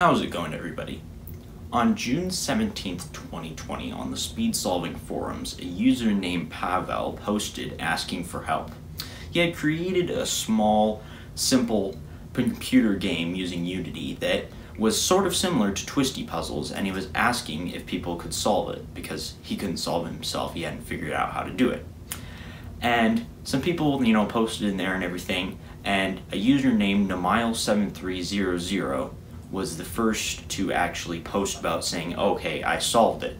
How's it going, everybody? On June 17th, 2020, on the speed solving forums, a user named Pavel posted asking for help. He had created a small, simple computer game using Unity that was sort of similar to twisty puzzles, and he was asking if people could solve it because he couldn't solve it himself. He hadn't figured out how to do it. And some people, posted in there and everything, and a user named Namile7300 was the first to actually post about saying, okay, I solved it.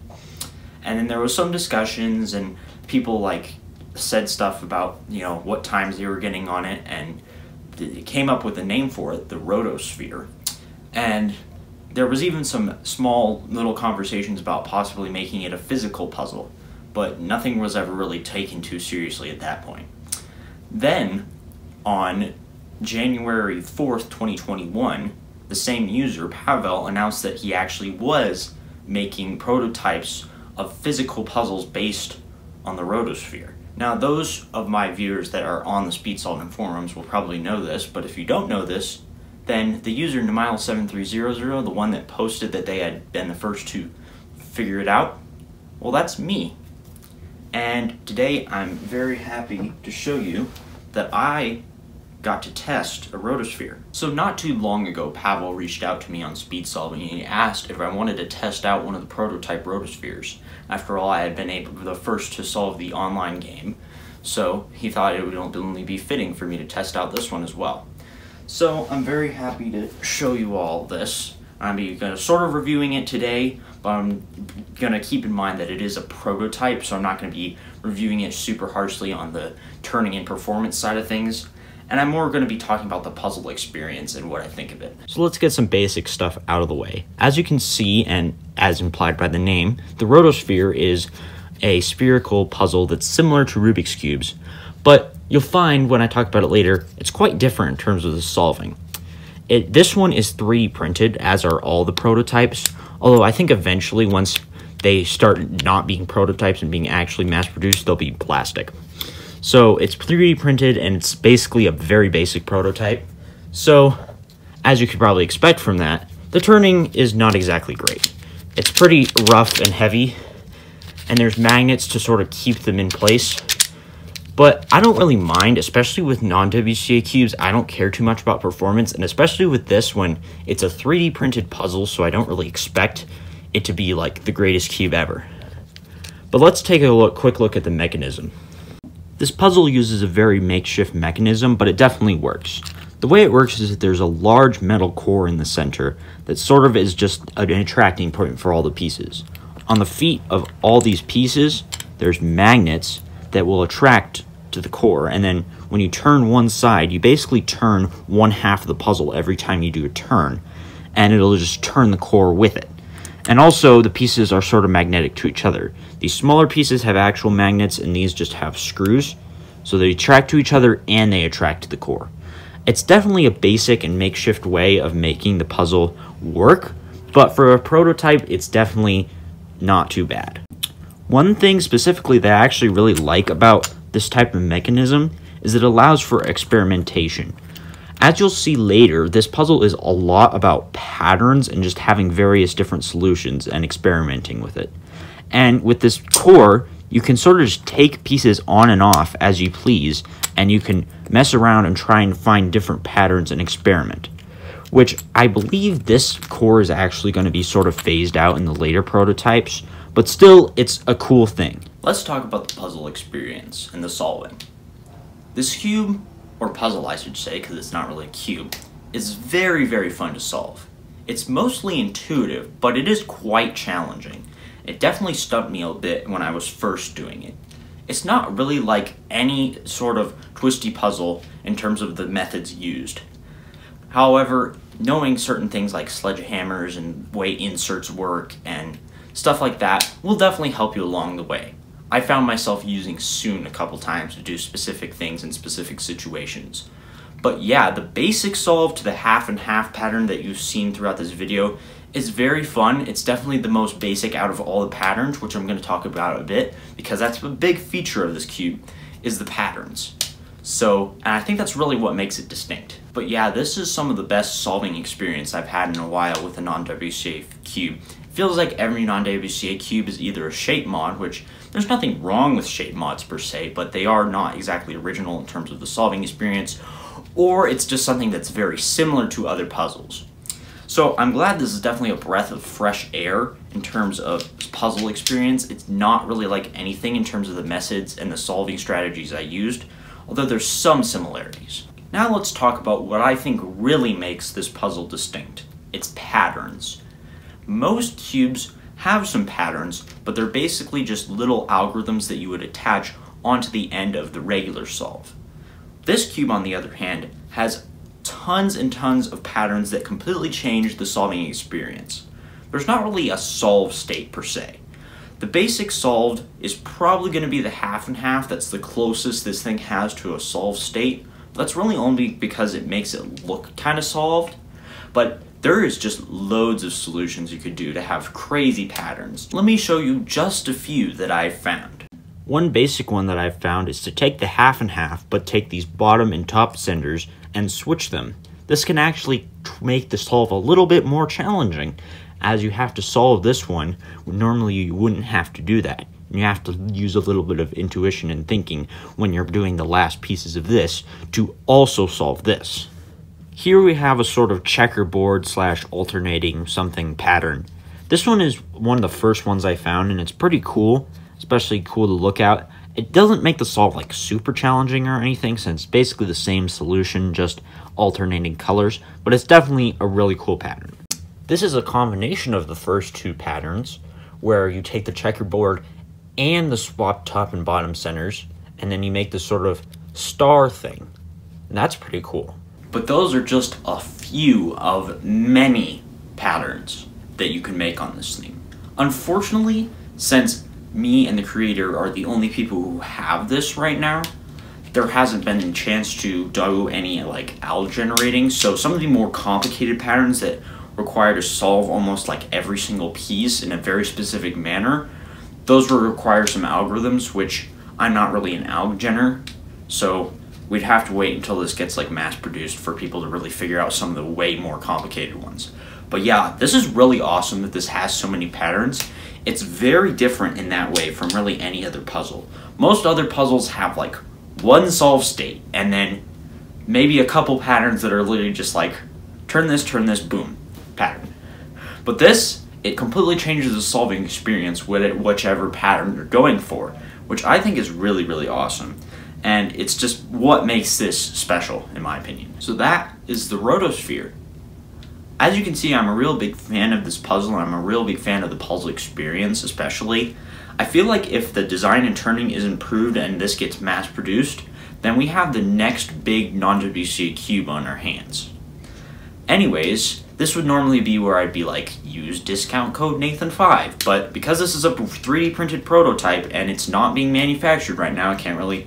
And then there was some discussions, and people said stuff about what times they were getting on it, and they came up with a name for it, the Rotosphere. And there was even some small little conversations about possibly making it a physical puzzle, but nothing was ever really taken too seriously at that point. Then, on January 4th, 2021, the same user, Pavel, announced that he actually was making prototypes of physical puzzles based on the Rotosphere. Now, those of my viewers that are on the speed solving forums will probably know this, but if you don't know this, then the user Namile7300, the one that posted that they had been the first to figure it out, well, that's me. And today I'm very happy to show you that I got to test a Rotosphere. So not too long ago, Pavel reached out to me on speed solving and he asked if I wanted to test out one of the prototype Rotospheres. After all, I had been the first to solve the online game, so he thought it would only be fitting for me to test out this one as well. So I'm very happy to show you all this. I'm going to sort of reviewing it today, but I'm going to keep in mind that it is a prototype, so I'm not going to be reviewing it super harshly on the turning and performance side of things. And I'm more going to be talking about the puzzle experience and what I think of it. So let's get some basic stuff out of the way. As you can see, and as implied by the name, the Rotosphere is a spherical puzzle that's similar to Rubik's Cubes, but you'll find when I talk about it later, it's quite different in terms of the solving. This one is 3D printed, as are all the prototypes, although I think eventually once they start not being prototypes and being actually mass-produced, they'll be plastic. So it's 3D printed, and it's basically a very basic prototype. So, as you could probably expect from that, the turning is not exactly great. It's pretty rough and heavy, and there's magnets to sort of keep them in place. But I don't really mind, especially with non-WCA cubes. I don't care too much about performance, and especially with this one, it's a 3D printed puzzle, so I don't really expect it to be like the greatest cube ever. But let's take a quick look at the mechanism. This puzzle uses a very makeshift mechanism, but it definitely works. The way it works is that there's a large metal core in the center that sort of is just an attracting point for all the pieces. On the feet of all these pieces, there's magnets that will attract to the core, and then when you turn one side, you basically turn one half of the puzzle every time you do a turn, and it'll just turn the core with it. And also, the pieces are sort of magnetic to each other. These smaller pieces have actual magnets, and these just have screws. So they attract to each other, and they attract to the core. It's definitely a basic and makeshift way of making the puzzle work, but for a prototype, it's definitely not too bad. One thing specifically that I actually really like about this type of mechanism is it allows for experimentation. As you'll see later, this puzzle is a lot about patterns and just having various different solutions and experimenting with it. And with this core, you can sort of just take pieces on and off as you please, and you can mess around and try and find different patterns and experiment. Which I believe this core is actually going to be sort of phased out in the later prototypes, but still, it's a cool thing. Let's talk about the puzzle experience and the solving. This cube, or puzzle I should say, because it's not really a cube, is very, very fun to solve. It's mostly intuitive, but it is quite challenging. It definitely stumped me a bit when I was first doing it. It's not really like any sort of twisty puzzle in terms of the methods used. However, knowing certain things like sledgehammers and way inserts work and stuff like that will definitely help you along the way. I found myself using Soon a couple times to do specific things in specific situations. But yeah, the basic solve to the half and half pattern that you've seen throughout this video is very fun. It's definitely the most basic out of all the patterns, which I'm going to talk about a bit, because that's a big feature of this cube, is the patterns. So, and I think that's really what makes it distinct. But yeah, this is some of the best solving experience I've had in a while with a non-WCA cube. It feels like every non-WCA cube is either a shape mod, which there's nothing wrong with shape mods per se, but they are not exactly original in terms of the solving experience, or it's just something that's very similar to other puzzles. So I'm glad this is definitely a breath of fresh air in terms of puzzle experience. It's not really like anything in terms of the methods and the solving strategies I used, although there's some similarities. Now let's talk about what I think really makes this puzzle distinct. Its patterns. Most cubes have some patterns, but they're basically just little algorithms that you would attach onto the end of the regular solve. This cube, on the other hand, has tons and tons of patterns that completely change the solving experience. There's not really a solve state per se. The basic solved is probably going to be the half and half. That's the closest this thing has to a solve state. That's really only because it makes it look kind of solved, but there is just loads of solutions you could do to have crazy patterns. Let me show you just a few that I've found. One basic one that I've found is to take the half and half, but take these bottom and top centers and switch them. This can actually make the solve a little bit more challenging, as you have to solve this one. Normally you wouldn't have to do that. You have to use a little bit of intuition and thinking when you're doing the last pieces of this to also solve this. Here we have a sort of checkerboard slash alternating something pattern. This one is one of the first ones I found, and it's pretty cool, especially cool to look at. It doesn't make the solve like super challenging or anything, since it's basically the same solution, just alternating colors, but it's definitely a really cool pattern. This is a combination of the first two patterns, where you take the checkerboard and the swap top and bottom centers, and then you make this sort of star thing. And that's pretty cool. But those are just a few of many patterns that you can make on this theme. Unfortunately, since me and the creator are the only people who have this right now, there hasn't been a chance to do any like alg generating, so some of the more complicated patterns that require to solve almost like every single piece in a very specific manner, those will require some algorithms, which I'm not really an alg genner, so we'd have to wait until this gets like mass produced for people to really figure out some of the way more complicated ones. But yeah, this is really awesome that this has so many patterns. It's very different in that way from really any other puzzle. Most other puzzles have like one solve state and then maybe a couple patterns that are literally just like turn this, boom, pattern. But this, it completely changes the solving experience with it, whichever pattern you're going for, which I think is really, really awesome. And it's just what makes this special, in my opinion. So that is the Rotosphere. As you can see, I'm a real big fan of this puzzle, and I'm a real big fan of the puzzle experience, especially. I feel like if the design and turning is improved and this gets mass produced, then we have the next big non-WCA cube on our hands. Anyways, this would normally be where I'd be like, use discount code Nathan5, but because this is a 3D printed prototype and it's not being manufactured right now, I can't really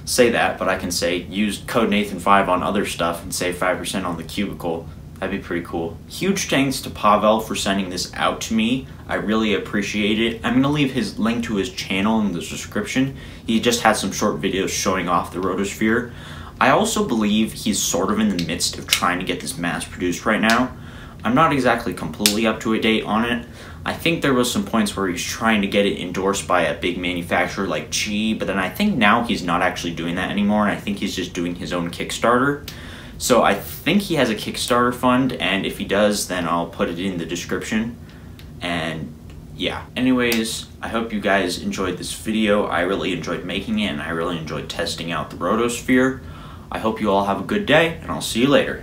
say that, but I can say use code Nathan5 on other stuff and save 5% on the cubicle. That'd be pretty cool. Huge thanks to Pavel for sending this out to me. I really appreciate it. I'm going to leave his link to his channel in the description. He just has some short videos showing off the Rotosphere. I also believe he's sort of in the midst of trying to get this mass produced right now. I'm not exactly completely up to a date on it. I think there was some points where he's trying to get it endorsed by a big manufacturer like G, but then I think now he's not actually doing that anymore, and I think he's just doing his own Kickstarter. So I think he has a Kickstarter fund, and if he does, then I'll put it in the description. And yeah, anyways, I hope you guys enjoyed this video. I really enjoyed making it, and I really enjoyed testing out the Rotosphere. I hope you all have a good day, and I'll see you later.